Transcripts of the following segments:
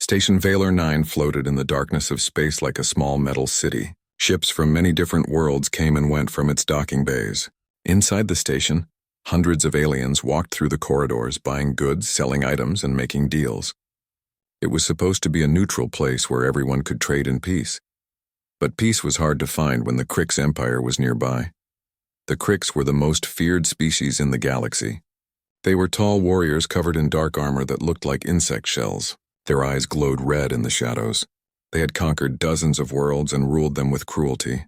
Station Valor 9 floated in the darkness of space like a small metal city. Ships from many different worlds came and went from its docking bays. Inside the station, hundreds of aliens walked through the corridors, buying goods, selling items, and making deals. It was supposed to be a neutral place where everyone could trade in peace. But peace was hard to find when the Krix Empire was nearby. The Krix were the most feared species in the galaxy. They were tall warriors covered in dark armor that looked like insect shells. Their eyes glowed red in the shadows. They had conquered dozens of worlds and ruled them with cruelty.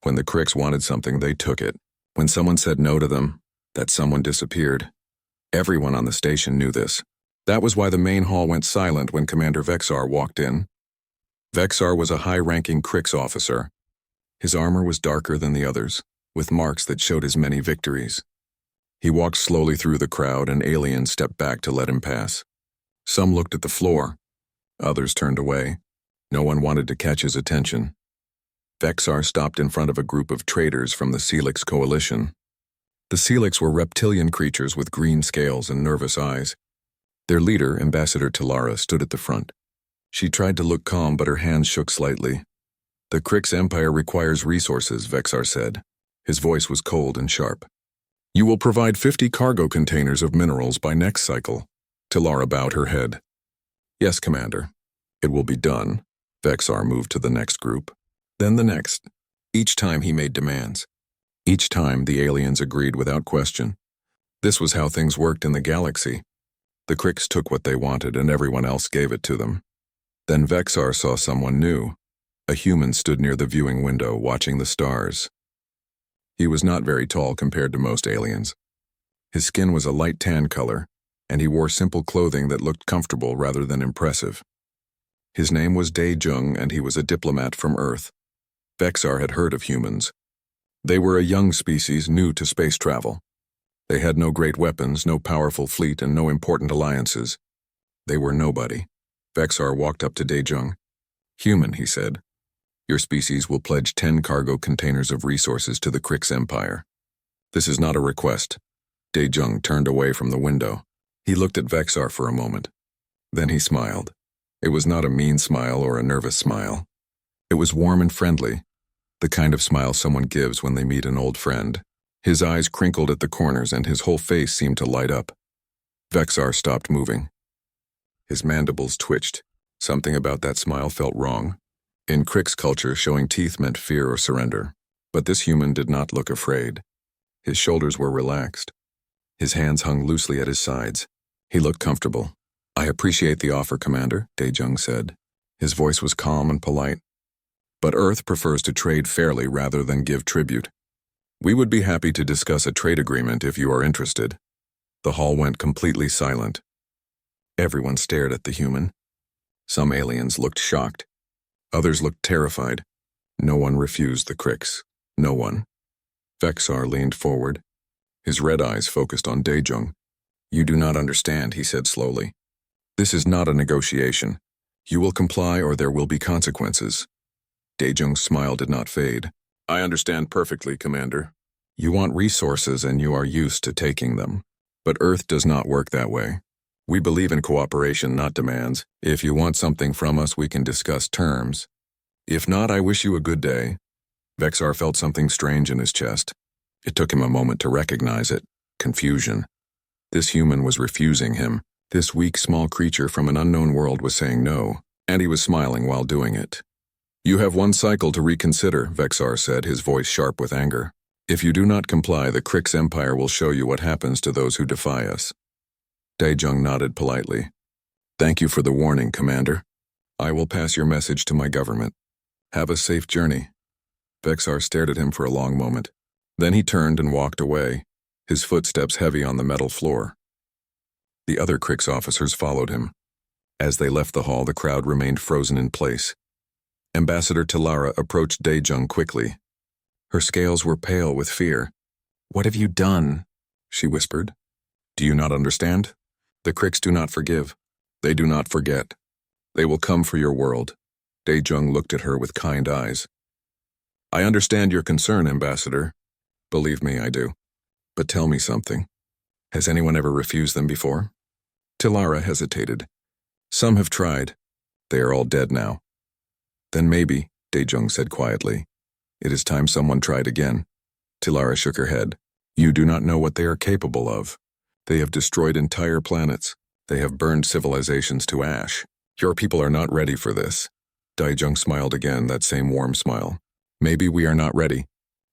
When the Krix wanted something, they took it. When someone said no to them, that someone disappeared. Everyone on the station knew this. That was why the main hall went silent when Commander Vexar walked in. Vexar was a high-ranking Krix officer. His armor was darker than the others, with marks that showed his many victories. He walked slowly through the crowd, and aliens stepped back to let him pass. Some looked at the floor. Others turned away. No one wanted to catch his attention. Vexar stopped in front of a group of traders from the Celix Coalition. The Celix were reptilian creatures with green scales and nervous eyes. Their leader, Ambassador Talara, stood at the front. She tried to look calm, but her hands shook slightly. "The Krix Empire requires resources," Vexar said. His voice was cold and sharp. "You will provide 50 cargo containers of minerals by next cycle." Talara bowed her head. "Yes, Commander. It will be done." Vexar moved to the next group, then the next. Each time he made demands. Each time the aliens agreed without question. This was how things worked in the galaxy. The Krix took what they wanted and everyone else gave it to them. Then Vexar saw someone new. A human stood near the viewing window watching the stars. He was not very tall compared to most aliens. His skin was a light tan color, and he wore simple clothing that looked comfortable rather than impressive. His name was Dae-jung, and he was a diplomat from Earth. Vexar had heard of humans. They were a young species new to space travel. They had no great weapons, no powerful fleet, and no important alliances. They were nobody. Vexar walked up to Dae-jung. "Human," he said. "Your species will pledge 10 cargo containers of resources to the Krix Empire." "This is not a request." Dae-jung turned away from the window. He looked at Vexar for a moment. Then he smiled. It was not a mean smile or a nervous smile. It was warm and friendly, the kind of smile someone gives when they meet an old friend. His eyes crinkled at the corners and his whole face seemed to light up. Vexar stopped moving. His mandibles twitched. Something about that smile felt wrong. In Krix culture, showing teeth meant fear or surrender. But this human did not look afraid. His shoulders were relaxed. His hands hung loosely at his sides. He looked comfortable. "I appreciate the offer, Commander," Dae-jung said. His voice was calm and polite. "But Earth prefers to trade fairly rather than give tribute. We would be happy to discuss a trade agreement if you are interested." The hall went completely silent. Everyone stared at the human. Some aliens looked shocked. Others looked terrified. No one refused the Krix. No one. Vexar leaned forward. His red eyes focused on Dae-jung. "You do not understand," he said slowly. "This is not a negotiation. You will comply or there will be consequences." Dae-jung's smile did not fade. "I understand perfectly, Commander. You want resources and you are used to taking them. But Earth does not work that way. We believe in cooperation, not demands. If you want something from us, we can discuss terms. If not, I wish you a good day." Vexar felt something strange in his chest. It took him a moment to recognize it. Confusion. This human was refusing him. This weak, small creature from an unknown world was saying no, and he was smiling while doing it. "You have one cycle to reconsider," Vexar said, his voice sharp with anger. "If you do not comply, the Krix Empire will show you what happens to those who defy us." Dae-jung nodded politely. "Thank you for the warning, Commander. I will pass your message to my government. Have a safe journey." Vexar stared at him for a long moment. Then he turned and walked away, his footsteps heavy on the metal floor. The other Krix officers followed him. As they left the hall, the crowd remained frozen in place. Ambassador Talara approached Dae-jung quickly. Her scales were pale with fear. "What have you done?" she whispered. "Do you not understand? The Krix do not forgive. They do not forget. They will come for your world." Dae-jung looked at her with kind eyes. "I understand your concern, Ambassador. Believe me, I do. But tell me something. Has anyone ever refused them before?" Talara hesitated. "Some have tried. They are all dead now. Then maybe, Daejung said quietly. It is time someone tried again. Tilara shook her head. You do not know what they are capable of. They have destroyed entire planets. They have burned civilizations to ash. Your people are not ready for this. Daejung smiled again, that same warm smile. Maybe we are not ready,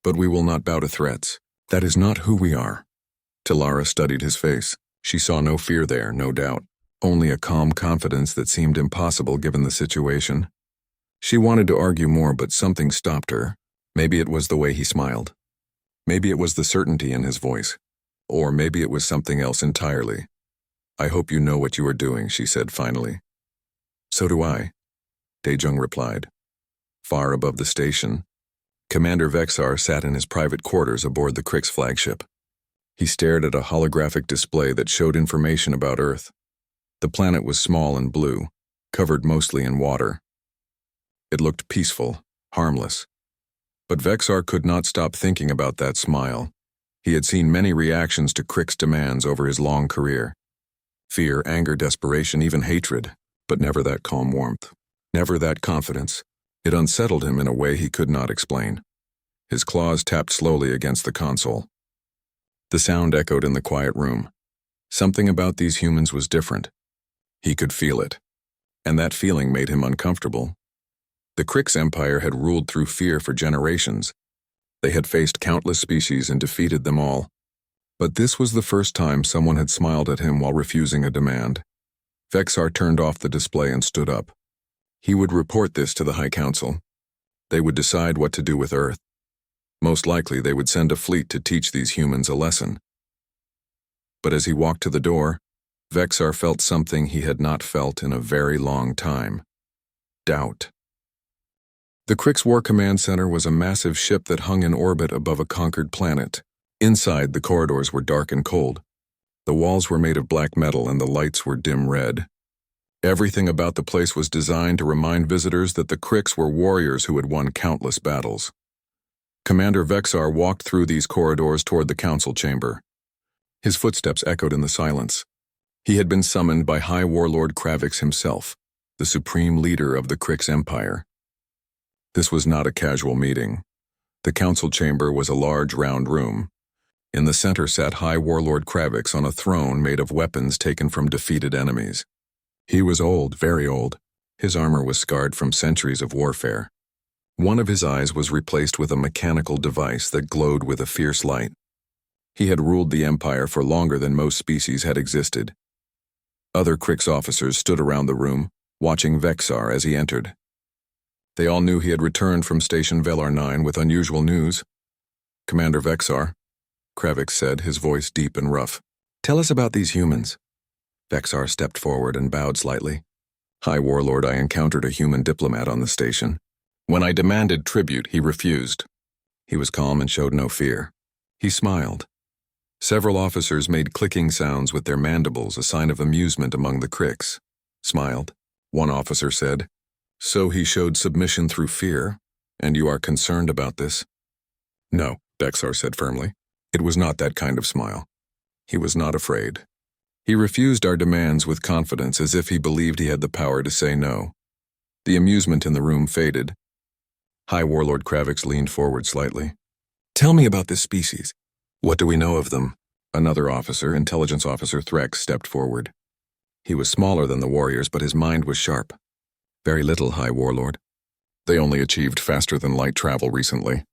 but we will not bow to threats. That is not who we are. Tilara studied his face. She saw no fear there, no doubt. Only a calm confidence that seemed impossible given the situation. She wanted to argue more, but something stopped her. Maybe it was the way he smiled. Maybe it was the certainty in his voice. Or maybe it was something else entirely. I hope you know what you are doing, she said finally. So do I, Daejung replied. Far above the station, Commander Vexar sat in his private quarters aboard the Krix flagship. He stared at a holographic display that showed information about Earth. The planet was small and blue, covered mostly in water. It looked peaceful, harmless. But Vexar could not stop thinking about that smile. He had seen many reactions to Krix demands over his long career. Fear, anger, desperation, even hatred, but never that calm warmth. Never that confidence. It unsettled him in a way he could not explain. His claws tapped slowly against the console. The sound echoed in the quiet room. Something about these humans was different. He could feel it. And that feeling made him uncomfortable. The Krix Empire had ruled through fear for generations. They had faced countless species and defeated them all. But this was the first time someone had smiled at him while refusing a demand. Vexar turned off the display and stood up. He would report this to the High Council. They would decide what to do with Earth. Most likely they would send a fleet to teach these humans a lesson. But as he walked to the door, Vexar felt something he had not felt in a very long time. Doubt. The Krix War Command Center was a massive ship that hung in orbit above a conquered planet. Inside, the corridors were dark and cold. The walls were made of black metal and the lights were dim red. Everything about the place was designed to remind visitors that the Krix were warriors who had won countless battles. Commander Vexar walked through these corridors toward the council chamber. His footsteps echoed in the silence. He had been summoned by High Warlord Kravix himself, the supreme leader of the Krix Empire. This was not a casual meeting. The council chamber was a large round room. In the center sat High Warlord Kravix on a throne made of weapons taken from defeated enemies. He was old, very old. His armor was scarred from centuries of warfare. One of his eyes was replaced with a mechanical device that glowed with a fierce light. He had ruled the Empire for longer than most species had existed. Other Krix officers stood around the room, watching Vexar as he entered. They all knew he had returned from Station Velar 9 with unusual news. Commander Vexar, Kravix said, his voice deep and rough. Tell us about these humans. Vexar stepped forward and bowed slightly. High Warlord, I encountered a human diplomat on the station. When I demanded tribute, he refused. He was calm and showed no fear. He smiled. Several officers made clicking sounds with their mandibles, a sign of amusement among the Krix. Smiled. One officer said, So he showed submission through fear, and you are concerned about this? No, Vexar said firmly. It was not that kind of smile. He was not afraid. He refused our demands with confidence, as if he believed he had the power to say no. The amusement in the room faded. High Warlord Kravix leaned forward slightly. Tell me about this species. What do we know of them? Another officer, Intelligence Officer Threx, stepped forward. He was smaller than the warriors, but his mind was sharp. Very little, High Warlord. They only achieved faster-than-light travel recently.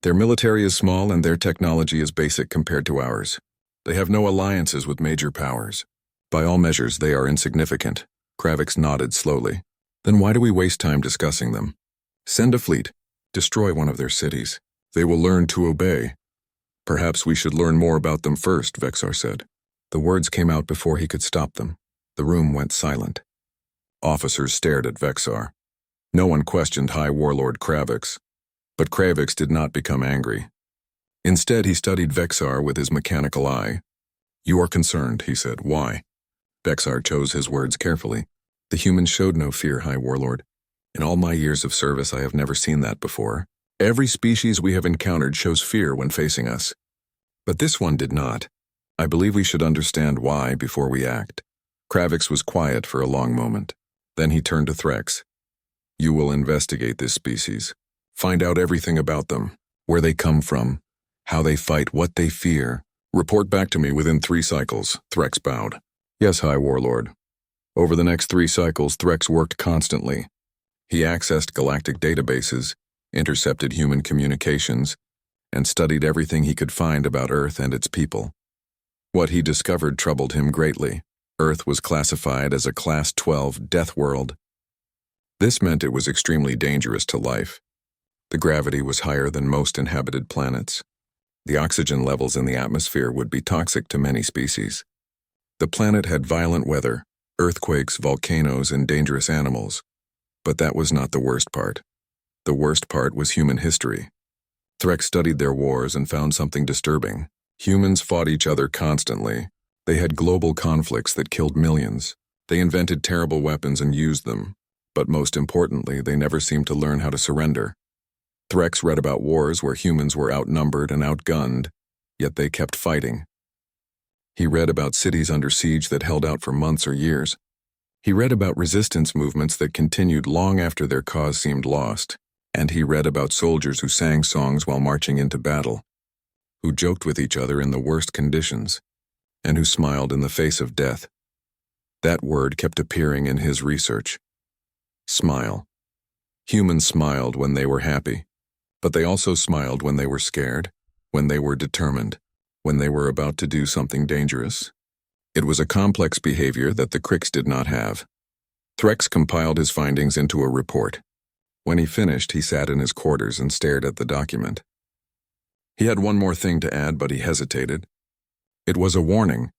Their military is small and their technology is basic compared to ours. They have no alliances with major powers. By all measures, they are insignificant. Kravix nodded slowly. Then why do we waste time discussing them? Send a fleet. Destroy one of their cities. They will learn to obey. Perhaps we should learn more about them first, Vexar said. The words came out before he could stop them. The room went silent. Officers stared at Vexar. No one questioned High Warlord Kravix. But Kravix did not become angry. Instead, he studied Vexar with his mechanical eye. You are concerned, he said. Why? Vexar chose his words carefully. The humans showed no fear, High Warlord. In all my years of service, I have never seen that before. Every species we have encountered shows fear when facing us. But this one did not. I believe we should understand why before we act. Kravix was quiet for a long moment. Then he turned to Threx. You will investigate this species. Find out everything about them, where they come from, how they fight, what they fear. Report back to me within 3 cycles, Threx bowed. Yes, High Warlord. Over the next 3 cycles, Threx worked constantly. He accessed galactic databases, intercepted human communications, and studied everything he could find about Earth and its people. What he discovered troubled him greatly. Earth was classified as a Class 12 death world. This meant it was extremely dangerous to life. The gravity was higher than most inhabited planets. The oxygen levels in the atmosphere would be toxic to many species. The planet had violent weather, earthquakes, volcanoes, and dangerous animals. But that was not the worst part. The worst part was human history. Threx studied their wars and found something disturbing. Humans fought each other constantly. They had global conflicts that killed millions. They invented terrible weapons and used them. But most importantly, they never seemed to learn how to surrender. Threx read about wars where humans were outnumbered and outgunned, yet they kept fighting. He read about cities under siege that held out for months or years. He read about resistance movements that continued long after their cause seemed lost. And he read about soldiers who sang songs while marching into battle, who joked with each other in the worst conditions, and who smiled in the face of death. That word kept appearing in his research. Smile. Humans smiled when they were happy, but they also smiled when they were scared, when they were determined, when they were about to do something dangerous. It was a complex behavior that the Crix did not have. Threx compiled his findings into a report. When he finished, he sat in his quarters and stared at the document. He had one more thing to add, but he hesitated. It was a warning,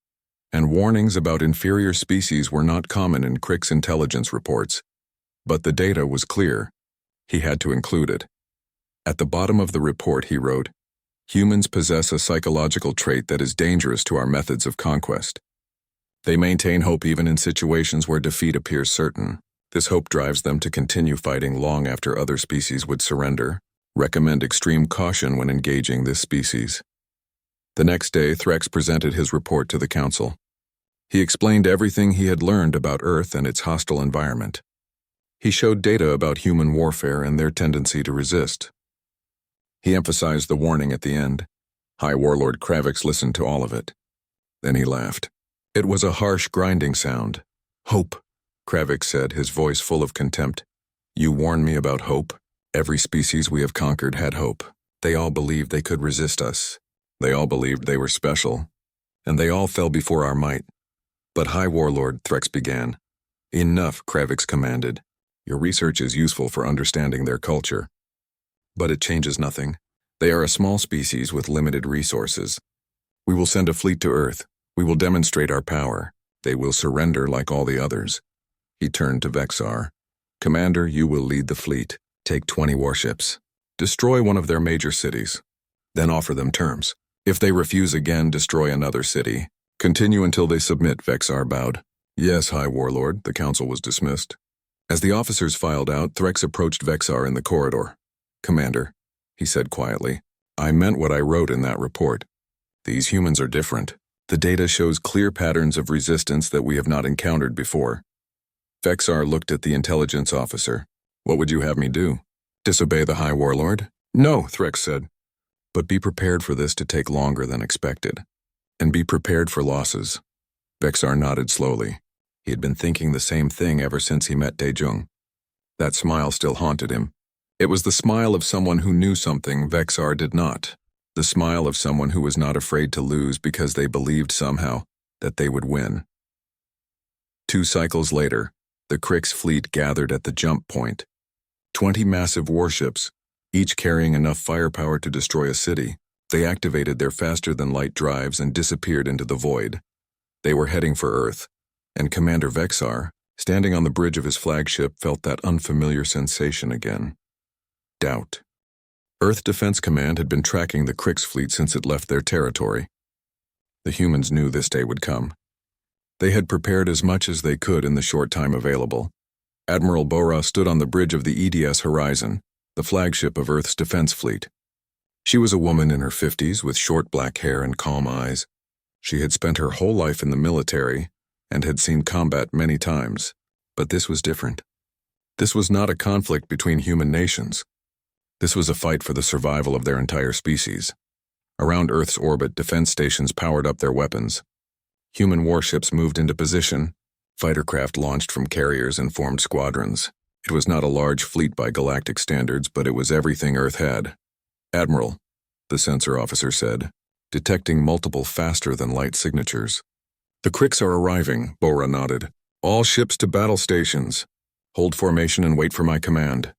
and warnings about inferior species were not common in Crix intelligence reports. But the data was clear. He had to include it. At the bottom of the report, he wrote, "Humans possess a psychological trait that is dangerous to our methods of conquest. They maintain hope even in situations where defeat appears certain. This hope drives them to continue fighting long after other species would surrender. Recommend extreme caution when engaging this species." The next day, Threx presented his report to the Council. He explained everything he had learned about Earth and its hostile environment. He showed data about human warfare and their tendency to resist. He emphasized the warning at the end. High Warlord Kravix listened to all of it. Then he laughed. It was a harsh, grinding sound. "Hope," Kravix said, his voice full of contempt. "You warn me about hope? Every species we have conquered had hope. They all believed they could resist us. They all believed they were special. And they all fell before our might." "But High Warlord," Threx began. "Enough," Kravix commanded. "Your research is useful for understanding their culture. But it changes nothing. They are a small species with limited resources. We will send a fleet to Earth. We will demonstrate our power. They will surrender like all the others." He turned to Vexar. "Commander, you will lead the fleet. Take 20 warships. Destroy one of their major cities. Then offer them terms. If they refuse again, destroy another city. Continue until they submit," Vexar bowed. "Yes, High Warlord." The council was dismissed. As the officers filed out, Threx approached Vexar in the corridor. "Commander," he said quietly, "I meant what I wrote in that report. These humans are different. The data shows clear patterns of resistance that we have not encountered before." Vexar looked at the intelligence officer. "What would you have me do? Disobey the High Warlord?" "No," Threx said. "But be prepared for this to take longer than expected. And be prepared for losses." Vexar nodded slowly. He had been thinking the same thing ever since he met Daejung. That smile still haunted him. It was the smile of someone who knew something Vexar did not. The smile of someone who was not afraid to lose because they believed somehow that they would win. 2 cycles later, the Crix fleet gathered at the jump point. 20 massive warships, each carrying enough firepower to destroy a city. They activated their faster-than-light drives and disappeared into the void. They were heading for Earth, and Commander Vexar, standing on the bridge of his flagship, felt that unfamiliar sensation again. Doubt. Earth Defense Command had been tracking the Crix fleet since it left their territory. The humans knew this day would come. They had prepared as much as they could in the short time available. Admiral Bora stood on the bridge of the EDS Horizon, the flagship of Earth's defense fleet. She was a woman in her 50s with short black hair and calm eyes. She had spent her whole life in the military and had seen combat many times. But this was different. This was not a conflict between human nations. This was a fight for the survival of their entire species. Around Earth's orbit, defense stations powered up their weapons. Human warships moved into position. Fighter craft launched from carriers and formed squadrons. It was not a large fleet by galactic standards, but it was everything Earth had. "Admiral," the sensor officer said, detecting multiple faster-than-light signatures. "The Krix are arriving," Bora nodded. "All ships to battle stations. Hold formation and wait for my command."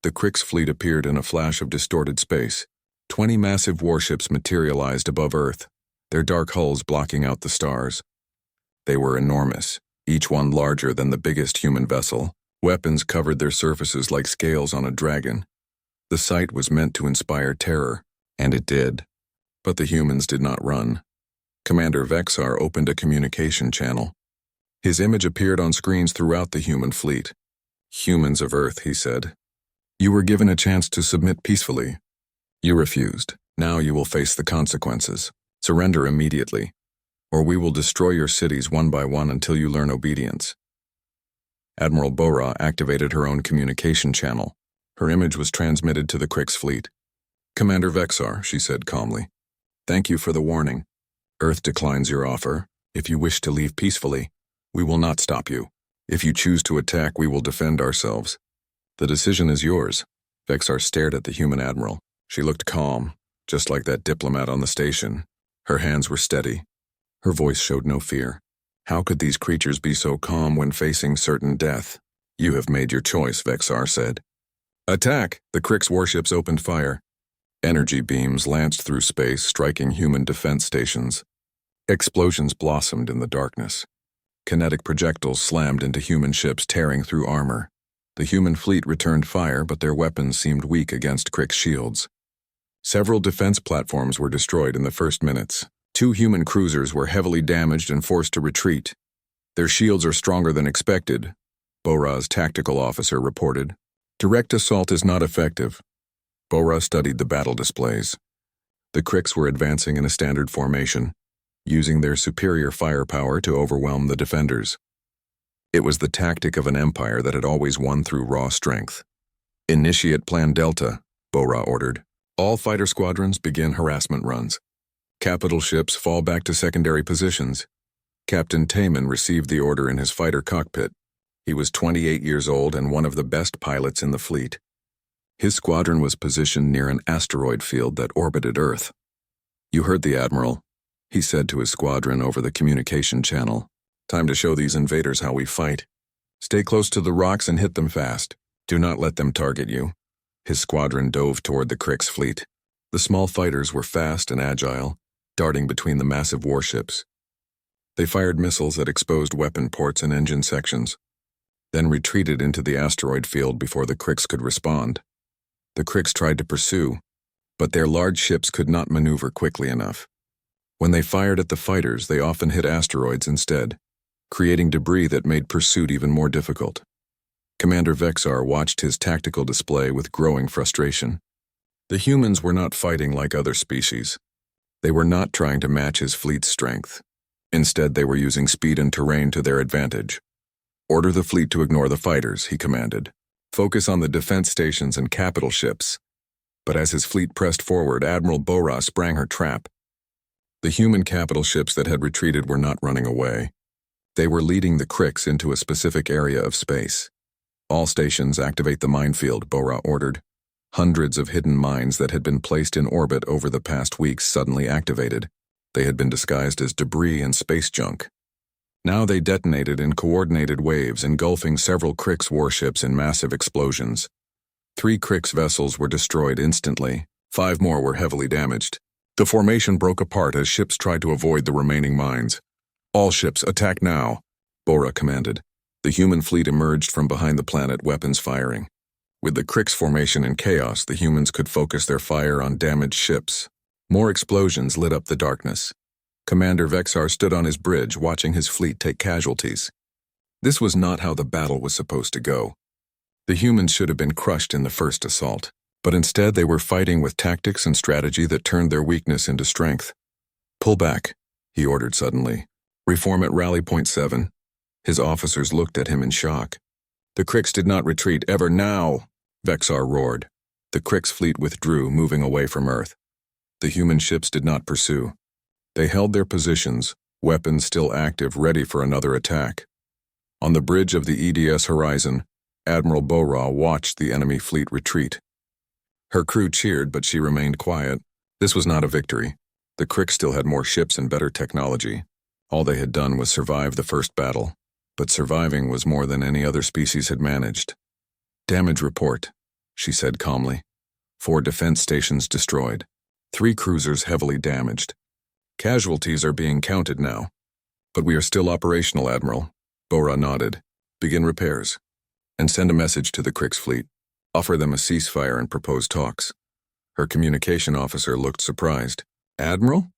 The Krix fleet appeared in a flash of distorted space. 20 massive warships materialized above Earth, their dark hulls blocking out the stars. They were enormous, each one larger than the biggest human vessel. Weapons covered their surfaces like scales on a dragon. The sight was meant to inspire terror, and it did. But the humans did not run. Commander Vexar opened a communication channel. His image appeared on screens throughout the human fleet. "Humans of Earth," he said. "You were given a chance to submit peacefully. You refused. Now you will face the consequences. Surrender immediately, or we will destroy your cities one by one until you learn obedience." Admiral Bora activated her own communication channel. Her image was transmitted to the Krix fleet. "Commander Vexar," she said calmly, "thank you for the warning. Earth declines your offer. If you wish to leave peacefully, we will not stop you. If you choose to attack, we will defend ourselves. The decision is yours." Vexar stared at the human admiral. She looked calm, just like that diplomat on the station. Her hands were steady. Her voice showed no fear. How could these creatures be so calm when facing certain death? "You have made your choice," Vexar said. "Attack!" The Krix warships opened fire. Energy beams lanced through space, striking human defense stations. Explosions blossomed in the darkness. Kinetic projectiles slammed into human ships, tearing through armor. The human fleet returned fire, but their weapons seemed weak against Krix shields. Several defense platforms were destroyed in the first minutes. 2 human cruisers were heavily damaged and forced to retreat. "Their shields are stronger than expected," Bora's tactical officer reported. "Direct assault is not effective." Bora studied the battle displays. The Krix were advancing in a standard formation, using their superior firepower to overwhelm the defenders. It was the tactic of an empire that had always won through raw strength. "Initiate Plan Delta," Bora ordered. "All fighter squadrons begin harassment runs. Capital ships fall back to secondary positions." Captain Taman received the order in his fighter cockpit. He was 28 years old and one of the best pilots in the fleet. His squadron was positioned near an asteroid field that orbited Earth. "You heard the Admiral," he said to his squadron over the communication channel. "Time to show these invaders how we fight. Stay close to the rocks and hit them fast. Do not let them target you." His squadron dove toward the Krix fleet. The small fighters were fast and agile, darting between the massive warships. They fired missiles that exposed weapon ports and engine sections, then retreated into the asteroid field before the Krix could respond. The Krix tried to pursue, but their large ships could not maneuver quickly enough. When they fired at the fighters, they often hit asteroids instead, creating debris that made pursuit even more difficult. Commander Vexar watched his tactical display with growing frustration. The humans were not fighting like other species. They were not trying to match his fleet's strength. Instead, they were using speed and terrain to their advantage. "Order the fleet to ignore the fighters," he commanded. "Focus on the defense stations and capital ships." But as his fleet pressed forward, Admiral Bora sprang her trap. The human capital ships that had retreated were not running away. They were leading the Krix into a specific area of space. "All stations activate the minefield," Bora ordered. Hundreds of hidden mines that had been placed in orbit over the past weeks suddenly activated. They had been disguised as debris and space junk. Now they detonated in coordinated waves, engulfing several Krix warships in massive explosions. 3 Krix vessels were destroyed instantly. 5 more were heavily damaged. The formation broke apart as ships tried to avoid the remaining mines. "All ships, attack now," Bora commanded. The human fleet emerged from behind the planet, weapons firing. With the Krix formation in chaos, the humans could focus their fire on damaged ships. More explosions lit up the darkness. Commander Vexar stood on his bridge, watching his fleet take casualties. This was not how the battle was supposed to go. The humans should have been crushed in the first assault, but instead they were fighting with tactics and strategy that turned their weakness into strength. "Pull back," he ordered suddenly. "Reform at rally point 7. His officers looked at him in shock. "The Krix did not retreat ever now," Vexar roared. The Krix fleet withdrew, moving away from Earth. The human ships did not pursue. They held their positions, weapons still active, ready for another attack. On the bridge of the EDS horizon, Admiral Bora watched the enemy fleet retreat. Her crew cheered, but she remained quiet. This was not a victory. The Krix still had more ships and better technology. All they had done was survive the first battle, but surviving was more than any other species had managed. "Damage report," she said calmly. 4 defense stations destroyed. 3 cruisers heavily damaged. "Casualties are being counted now. But we are still operational, Admiral." Bora nodded. "Begin repairs. And send a message to the Krix fleet. Offer them a ceasefire and propose talks." Her communication officer looked surprised. "Admiral?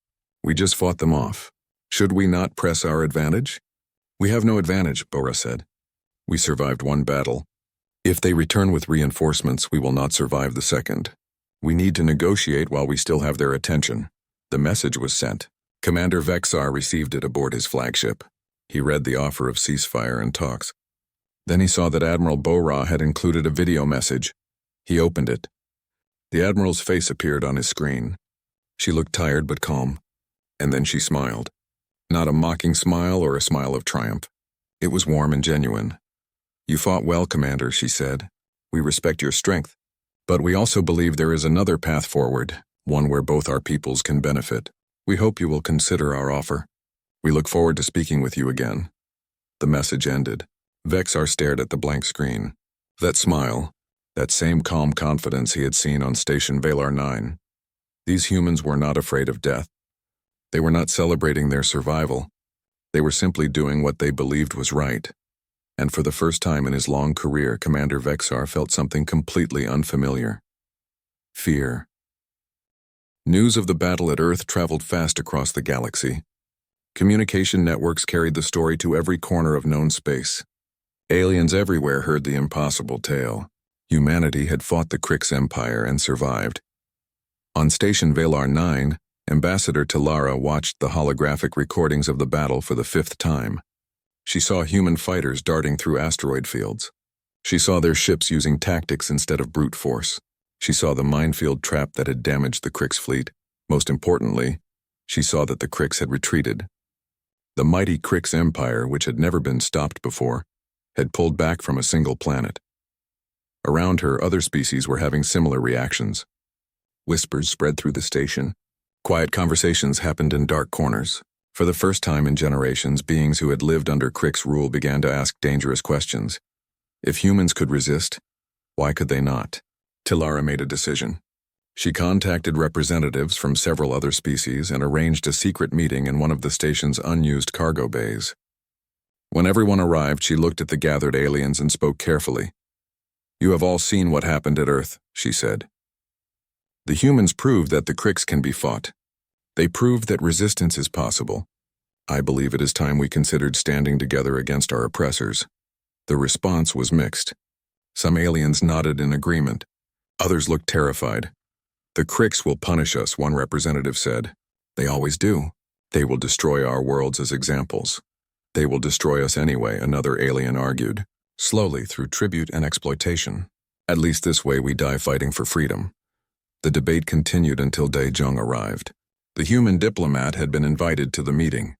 We just fought them off. Should we not press our advantage?" "We have no advantage," Bora said. "We survived 1 battle. If they return with reinforcements, we will not survive the second. We need to negotiate while we still have their attention." The message was sent. Commander Vexar received it aboard his flagship. He read the offer of ceasefire and talks. Then he saw that Admiral Bora had included a video message. He opened it. The Admiral's face appeared on his screen. She looked tired but calm. And then she smiled. Not a mocking smile or a smile of triumph. It was warm and genuine. "You fought well, Commander," she said. "We respect your strength. But we also believe there is another path forward, one where both our peoples can benefit. We hope you will consider our offer. We look forward to speaking with you again." The message ended. Vexar stared at the blank screen. That smile, that same calm confidence he had seen on Station Valar 9. These humans were not afraid of death. They were not celebrating their survival. They were simply doing what they believed was right. And for the first time in his long career, Commander Vexar felt something completely unfamiliar. Fear. News of the battle at Earth traveled fast across the galaxy. Communication networks carried the story to every corner of known space. Aliens everywhere heard the impossible tale. Humanity had fought the Krix Empire and survived. On Station Valar 9, Ambassador Talara watched the holographic recordings of the battle for the 5th time. She saw human fighters darting through asteroid fields. She saw their ships using tactics instead of brute force. She saw the minefield trap that had damaged the Krix fleet. Most importantly, she saw that the Krix had retreated. The mighty Krix Empire, which had never been stopped before, had pulled back from a single planet. Around her, other species were having similar reactions. Whispers spread through the station. Quiet conversations happened in dark corners. For the first time in generations, beings who had lived under Krix rule began to ask dangerous questions. If humans could resist, why could they not? Talara made a decision. She contacted representatives from several other species and arranged a secret meeting in one of the station's unused cargo bays. When everyone arrived, she looked at the gathered aliens and spoke carefully. "You have all seen what happened at Earth," she said. "The humans proved that the Krix can be fought. They proved that resistance is possible. I believe it is time we considered standing together against our oppressors." The response was mixed. Some aliens nodded in agreement. Others looked terrified. "The Krix will punish us," one representative said. "They always do. They will destroy our worlds as examples." "They will destroy us anyway," another alien argued. "Slowly, through tribute and exploitation. At least this way we die fighting for freedom." The debate continued until Dae-Jung arrived. The human diplomat had been invited to the meeting.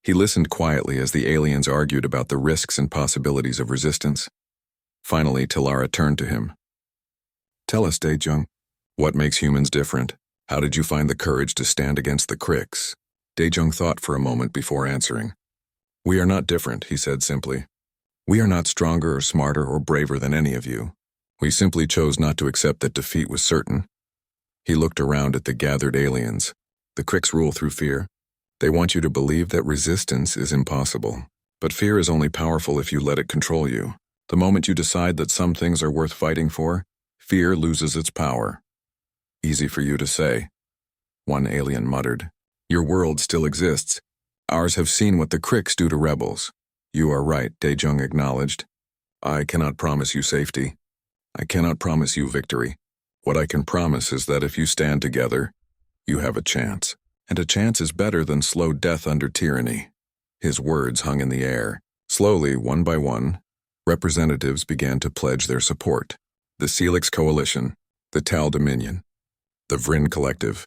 He listened quietly as the aliens argued about the risks and possibilities of resistance. Finally, Talara turned to him. "Tell us, Dae-Jung, what makes humans different? How did you find the courage to stand against the Krix?" Dae-Jung thought for a moment before answering. "We are not different," he said simply. "We are not stronger or smarter or braver than any of you. We simply chose not to accept that defeat was certain." He looked around at the gathered aliens. "The Krix rule through fear. They want you to believe that resistance is impossible. But fear is only powerful if you let it control you. The moment you decide that some things are worth fighting for, fear loses its power." "Easy for you to say," one alien muttered. "Your world still exists. Ours have seen what the Krix do to rebels." "You are right," Dae-Jung acknowledged. "I cannot promise you safety. I cannot promise you victory. What I can promise is that if you stand together, you have a chance. And a chance is better than slow death under tyranny." His words hung in the air. Slowly, one by one, representatives began to pledge their support. The Celix Coalition, the Tal Dominion, the Vryn Collective,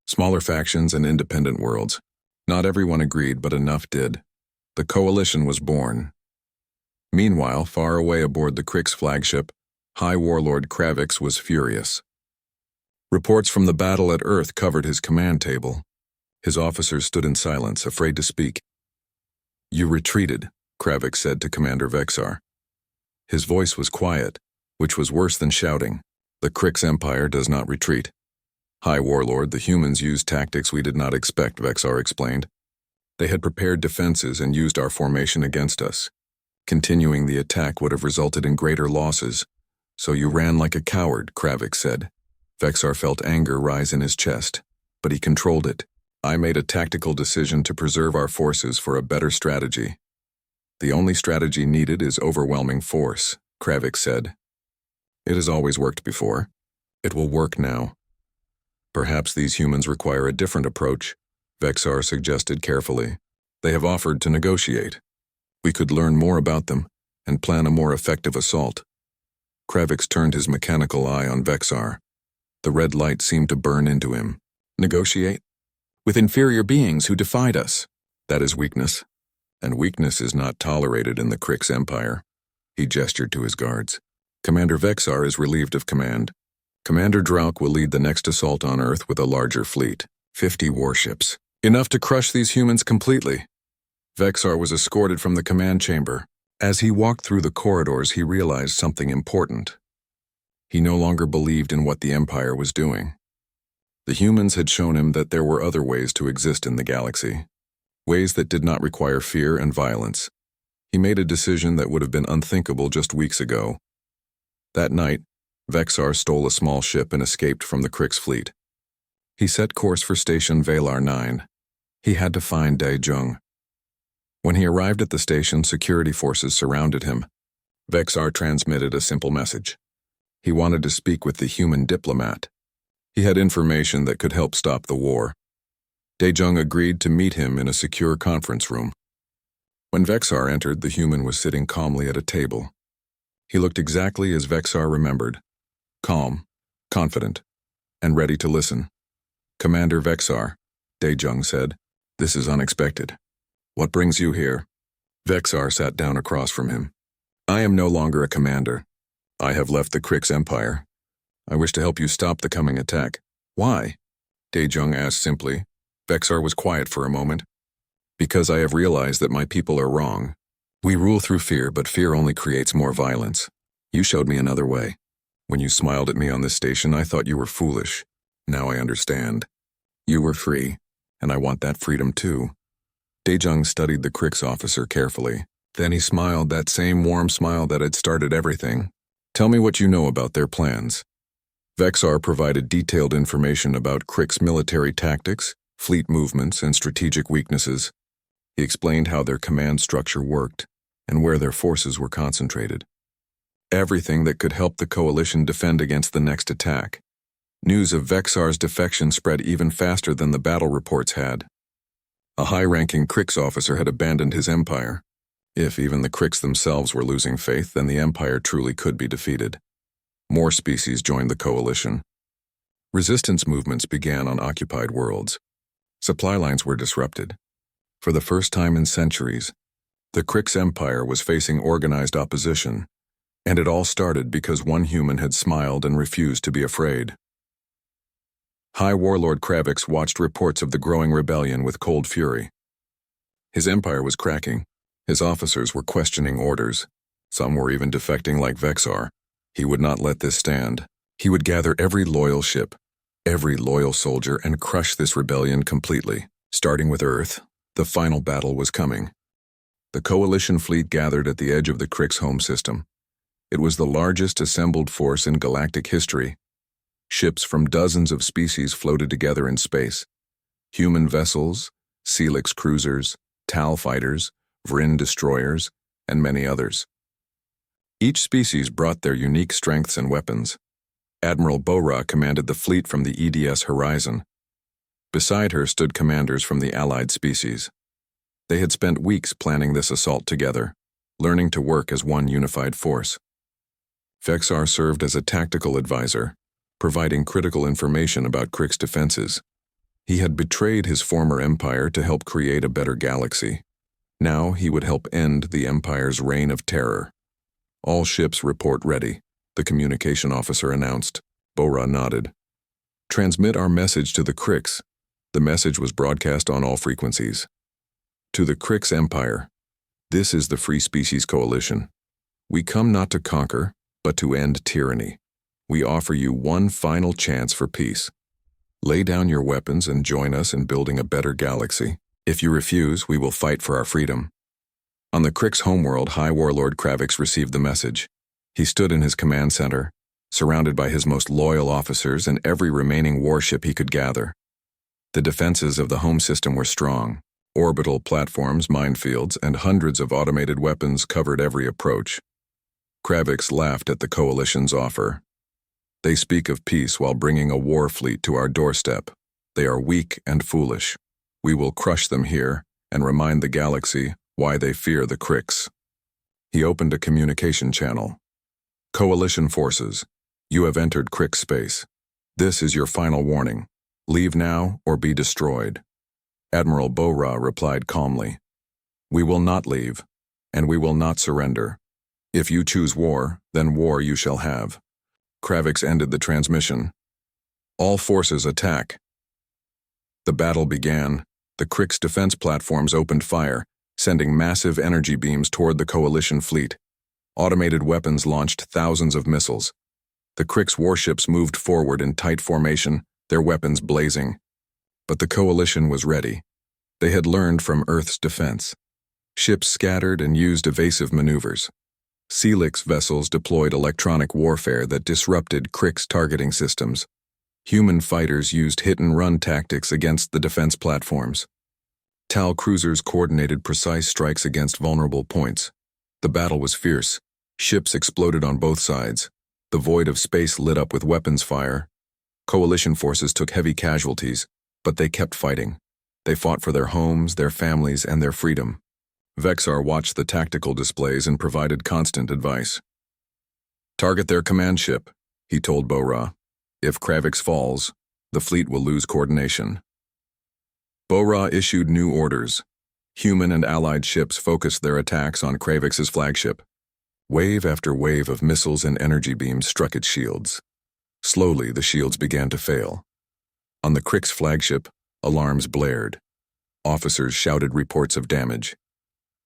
smaller factions and independent worlds. Not everyone agreed, but enough did. The coalition was born. Meanwhile, far away aboard the Krix flagship, High Warlord Kravix was furious. Reports from the battle at Earth covered his command table. His officers stood in silence, afraid to speak. "You retreated," Kravix said to Commander Vexar. His voice was quiet, which was worse than shouting. "The Krix Empire does not retreat. High Warlord, the humans used tactics we did not expect," Vexar explained. "They had prepared defenses and used our formation against us. Continuing the attack would have resulted in greater losses. So you ran like a coward," Kravix said. Vexar felt anger rise in his chest, but he controlled it. "I made a tactical decision to preserve our forces for a better strategy. The only strategy needed is overwhelming force," Kravix said. "It has always worked before. It will work now." "Perhaps these humans require a different approach," Vexar suggested carefully. "They have offered to negotiate. We could learn more about them and plan a more effective assault." Kravix turned his mechanical eye on Vexar. The red light seemed to burn into him. "Negotiate? With inferior beings who defied us. That is weakness. And weakness is not tolerated in the Krix Empire." He gestured to his guards. "Commander Vexar is relieved of command. Commander Drauk will lead the next assault on Earth with a larger fleet, 50 warships. Enough to crush these humans completely." Vexar was escorted from the command chamber. As he walked through the corridors, he realized something important. He no longer believed in what the Empire was doing. The humans had shown him that there were other ways to exist in the galaxy, ways that did not require fear and violence. He made a decision that would have been unthinkable just weeks ago. That night, Vexar stole a small ship and escaped from the Krix fleet. He set course for Station Valar 9. He had to find Dae Jung. When he arrived at the station, security forces surrounded him. Vexar transmitted a simple message. He wanted to speak with the human diplomat. He had information that could help stop the war. Dae Jung agreed to meet him in a secure conference room. When Vexar entered, the human was sitting calmly at a table. He looked exactly as Vexar remembered, calm, confident, and ready to listen. "Commander Vexar," Dae Jung said, "this is unexpected. What brings you here?" Vexar sat down across from him. "I am no longer a commander. I have left the Krix Empire. I wish to help you stop the coming attack." "Why?" Dae Jung asked simply. Vexar was quiet for a moment. "Because I have realized that my people are wrong. We rule through fear, but fear only creates more violence. You showed me another way. When you smiled at me on this station, I thought you were foolish. Now I understand. You were free, and I want that freedom too." Dae Jung studied the Krix officer carefully. Then he smiled, that same warm smile that had started everything. "Tell me what you know about their plans." Vexar provided detailed information about Krix military tactics, fleet movements, and strategic weaknesses. He explained how their command structure worked and where their forces were concentrated. Everything that could help the coalition defend against the next attack. News of Vexar's defection spread even faster than the battle reports had. A high-ranking Krix officer had abandoned his empire. If even the Krix themselves were losing faith, then the empire truly could be defeated. More species joined the coalition. Resistance movements began on occupied worlds. Supply lines were disrupted. For the first time in centuries, the Krix Empire was facing organized opposition, and it all started because one human had smiled and refused to be afraid. High Warlord Kravix watched reports of the growing rebellion with cold fury. His empire was cracking. His officers were questioning orders. Some were even defecting like Vexar. He would not let this stand. He would gather every loyal ship, every loyal soldier, and crush this rebellion completely. Starting with Earth, the final battle was coming. The coalition fleet gathered at the edge of the Krix home system. It was the largest assembled force in galactic history. Ships from dozens of species floated together in space. Human vessels, Celix cruisers, Tal fighters, Vryn destroyers, and many others. Each species brought their unique strengths and weapons. Admiral Bora commanded the fleet from the EDS Horizon. Beside her stood commanders from the allied species. They had spent weeks planning this assault together. learning to work as one unified force. Vexar served as a tactical advisor, providing critical information about Crick's defenses. He had betrayed his former empire to help create a better galaxy. Now he would help end the Empire's reign of terror. "All ships report ready," the communication officer announced. Bora nodded. "Transmit our message to the Cricks." The message was broadcast on all frequencies. "To the Cricks Empire, this is the Free Species Coalition. We come not to conquer, but to end tyranny. We offer you one final chance for peace. Lay down your weapons and join us in building a better galaxy. If you refuse, we will fight for our freedom." On the Cricks homeworld, High Warlord Kravix received the message. He stood in his command center, surrounded by his most loyal officers and every remaining warship he could gather. The defenses of the home system were strong. Orbital platforms, minefields, and hundreds of automated weapons covered every approach. Kravix laughed at the Coalition's offer. "They speak of peace while bringing a war fleet to our doorstep. They are weak and foolish. We will crush them here and remind the galaxy why they fear the Cricks." He opened a communication channel. "Coalition forces, you have entered Crick space. This is your final warning. Leave now or be destroyed." Admiral Bora replied calmly, "We will not leave, and we will not surrender. If you choose war, then war you shall have." Kravix ended the transmission. "All forces attack." The battle began. The Cricks defense platforms opened fire, sending massive energy beams toward the Coalition fleet. Automated weapons launched thousands of missiles. The Cricks warships moved forward in tight formation, their weapons blazing. But the Coalition was ready. They had learned from Earth's defense. Ships scattered and used evasive maneuvers. Celix vessels deployed electronic warfare that disrupted Crick's targeting systems. Human fighters used hit-and-run tactics against the defense platforms. Tal cruisers coordinated precise strikes against vulnerable points. The battle was fierce. Ships exploded on both sides. The void of space lit up with weapons fire. Coalition forces took heavy casualties, but they kept fighting. They fought for their homes, their families, and their freedom. Vexar watched the tactical displays and provided constant advice. "Target their command ship," he told Bora. "If Kravix falls, the fleet will lose coordination." Bora issued new orders. Human and allied ships focused their attacks on Kravix's flagship. Wave after wave of missiles and energy beams struck its shields. Slowly, the shields began to fail. On the Crick's flagship, alarms blared. Officers shouted reports of damage.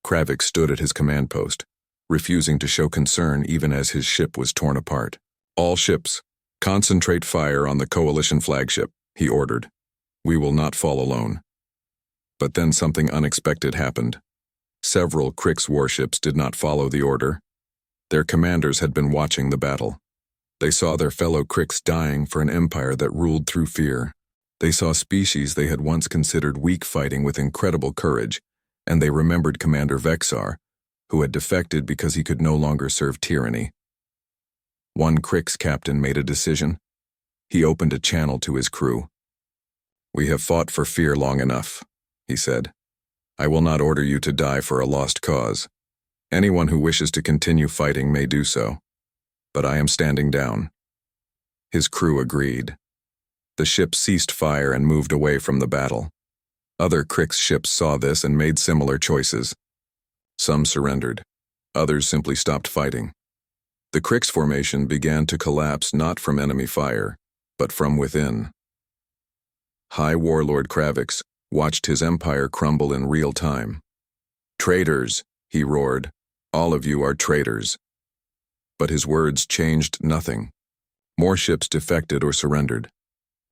Kravix stood at his command post, refusing to show concern even as his ship was torn apart. "All ships, concentrate fire on the Coalition flagship," he ordered. "We will not fall alone." But then something unexpected happened. Several Cricks warships did not follow the order. Their commanders had been watching the battle. They saw their fellow Cricks dying for an empire that ruled through fear. They saw species they had once considered weak fighting with incredible courage, and they remembered Commander Vexar, who had defected because he could no longer serve tyranny. One Cricks captain made a decision. He opened a channel to his crew. "We have fought for fear long enough," he said. "I will not order you to die for a lost cause. Anyone who wishes to continue fighting may do so. But I am standing down." His crew agreed. The ship ceased fire and moved away from the battle. Other Cricks ships saw this and made similar choices. Some surrendered. Others simply stopped fighting. The Cricks formation began to collapse not from enemy fire, but from within. High Warlord Kravix watched his empire crumble in real time. "Traitors," he roared. "All of you are traitors." But his words changed nothing. More ships defected or surrendered.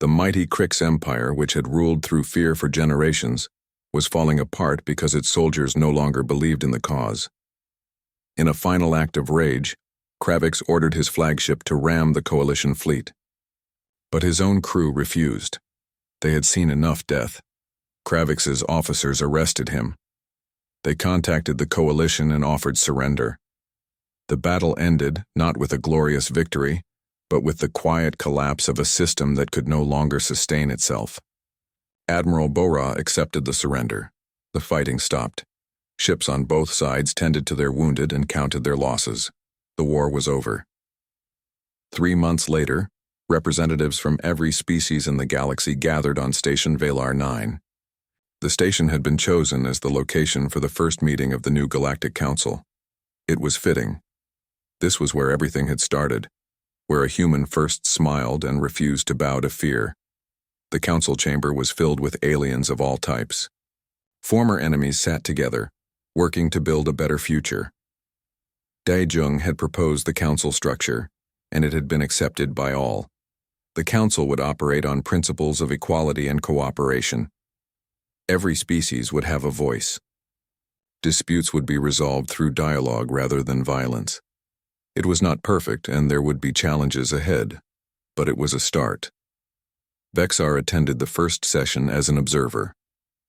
The mighty Cricks Empire, which had ruled through fear for generations, was falling apart because its soldiers no longer believed in the cause. In a final act of rage, Kravix ordered his flagship to ram the Coalition fleet. But his own crew refused. They had seen enough death. Kravix's officers arrested him. They contacted the Coalition and offered surrender. The battle ended not with a glorious victory, but with the quiet collapse of a system that could no longer sustain itself. Admiral Bora accepted the surrender. The fighting stopped. Ships on both sides tended to their wounded and counted their losses. The war was over. 3 months later, representatives from every species in the galaxy gathered on Station Valar 9. The station had been chosen as the location for the first meeting of the new Galactic Council. It was fitting. This was where everything had started, where a human first smiled and refused to bow to fear. The council chamber was filled with aliens of all types. Former enemies sat together, working to build a better future. Daejung had proposed the council structure, and it had been accepted by all. The council would operate on principles of equality and cooperation. Every species would have a voice. Disputes would be resolved through dialogue rather than violence. It was not perfect, and there would be challenges ahead, but it was a start. Vexar attended the first session as an observer.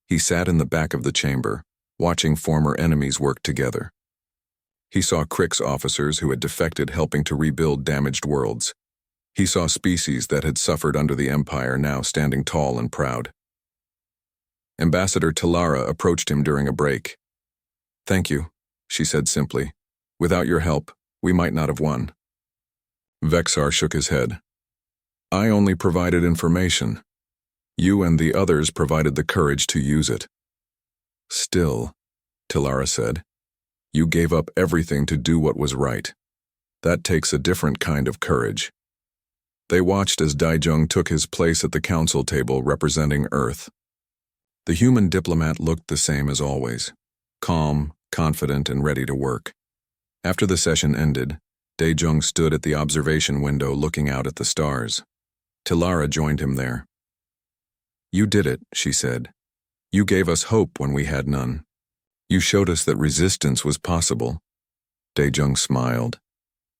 He sat in the back of the chamber, watching former enemies work together. He saw Crick's officers who had defected helping to rebuild damaged worlds. He saw species that had suffered under the Empire now standing tall and proud. Ambassador Talara approached him during a break. "Thank you," she said simply. "Without your help, we might not have won." Vexar shook his head. "I only provided information. You and the others provided the courage to use it." "Still," Talara said, "you gave up everything to do what was right. That takes a different kind of courage." They watched as Daejung took his place at the council table representing Earth. The human diplomat looked the same as always, calm, confident, and ready to work. After the session ended, Daejung stood at the observation window looking out at the stars. Talara joined him there. "You did it," she said. "You gave us hope when we had none. You showed us that resistance was possible." Daejung smiled,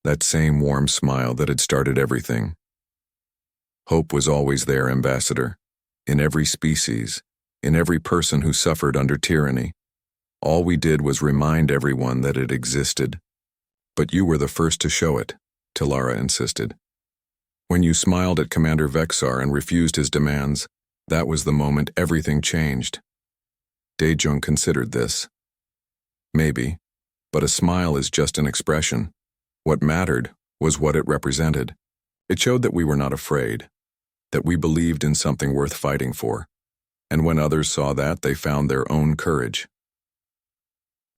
that same warm smile that had started everything. "Hope was always there, Ambassador, in every species, in every person who suffered under tyranny. All we did was remind everyone that it existed. But you were the first to show it," Talara insisted. "When you smiled at Commander Vexar and refused his demands, that was the moment everything changed." Daejung considered this. Maybe, but a smile is just an expression. What mattered was what it represented. It showed that we were not afraid, that we believed in something worth fighting for. And when others saw that, they found their own courage.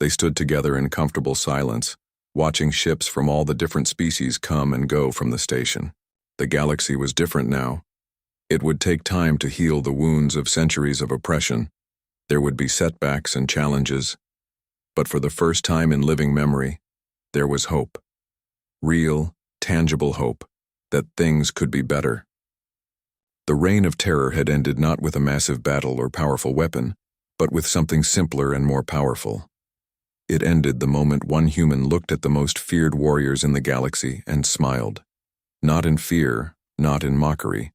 They stood together in comfortable silence, watching ships from all the different species come and go from the station. The galaxy was different now. It would take time to heal the wounds of centuries of oppression. There would be setbacks and challenges. But for the first time in living memory, there was hope. Real, tangible hope that things could be better. The reign of terror had ended not with a massive battle or powerful weapon, but with something simpler and more powerful. It ended the moment one human looked at the most feared warriors in the galaxy and smiled. Not in fear, not in mockery,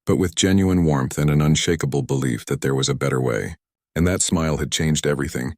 but with genuine warmth and an unshakable belief that there was a better way. And that smile had changed everything.